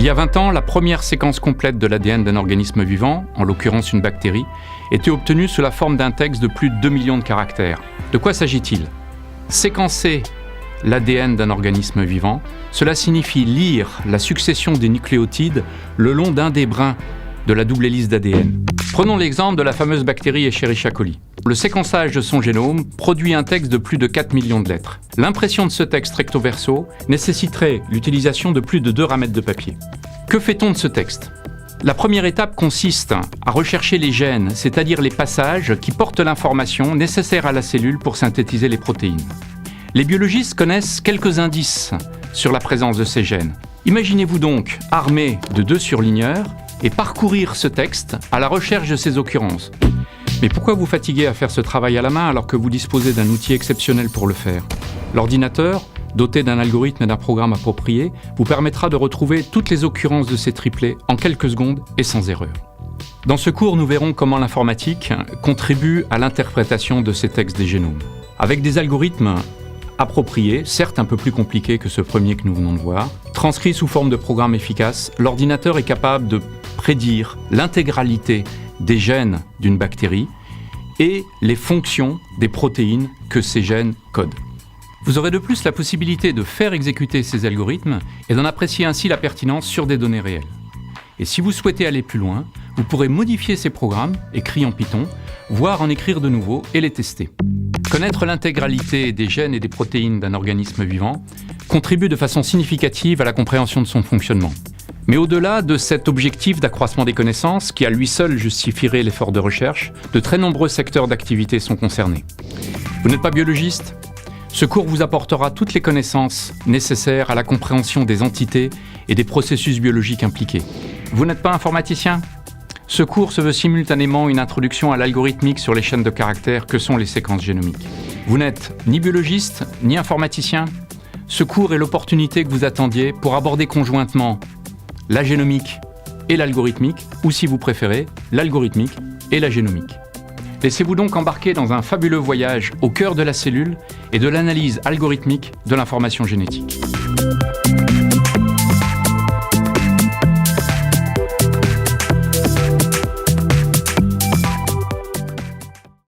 y a 20 ans, la première séquence complète de l'ADN d'un organisme vivant, en l'occurrence une bactérie, était obtenue sous la forme d'un texte de plus de 2 millions de caractères. De quoi s'agit-il ? Séquencer l'ADN d'un organisme vivant, cela signifie lire la succession des nucléotides le long d'un des brins de la double hélice d'ADN. Prenons l'exemple de la fameuse bactérie Escherichia coli. Le séquençage de son génome produit un texte de plus de 4 millions de lettres. L'impression de ce texte recto verso nécessiterait l'utilisation de plus de 2 ramettes de papier. Que fait-on de ce texte ? La première étape consiste à rechercher les gènes, c'est-à-dire les passages qui portent l'information nécessaire à la cellule pour synthétiser les protéines. Les biologistes connaissent quelques indices sur la présence de ces gènes. Imaginez-vous donc armé de 2 surligneurs et parcourir ce texte à la recherche de ces occurrences. Mais pourquoi vous fatiguer à faire ce travail à la main alors que vous disposez d'un outil exceptionnel pour le faire ? L'ordinateur, doté d'un algorithme et d'un programme approprié, vous permettra de retrouver toutes les occurrences de ces triplets en quelques secondes et sans erreur. Dans ce cours, nous verrons comment l'informatique contribue à l'interprétation de ces textes des génomes. Avec des algorithmes approprié, certes un peu plus compliqué que ce premier que nous venons de voir, transcrit sous forme de programme efficace, l'ordinateur est capable de prédire l'intégralité des gènes d'une bactérie et les fonctions des protéines que ces gènes codent. Vous aurez de plus la possibilité de faire exécuter ces algorithmes et d'en apprécier ainsi la pertinence sur des données réelles. Et si vous souhaitez aller plus loin, vous pourrez modifier ces programmes, écrits en Python, voire en écrire de nouveaux et les tester. Connaître l'intégralité des gènes et des protéines d'un organisme vivant contribue de façon significative à la compréhension de son fonctionnement. Mais au-delà de cet objectif d'accroissement des connaissances, qui à lui seul justifierait l'effort de recherche, de très nombreux secteurs d'activité sont concernés. Vous n'êtes pas biologiste ? Ce cours vous apportera toutes les connaissances nécessaires à la compréhension des entités et des processus biologiques impliqués. Vous n'êtes pas informaticien ? Ce cours se veut simultanément une introduction à l'algorithmique sur les chaînes de caractères que sont les séquences génomiques. Vous n'êtes ni biologiste, ni informaticien. Ce cours est l'opportunité que vous attendiez pour aborder conjointement la génomique et l'algorithmique, ou si vous préférez, l'algorithmique et la génomique. Laissez-vous donc embarquer dans un fabuleux voyage au cœur de la cellule et de l'analyse algorithmique de l'information génétique.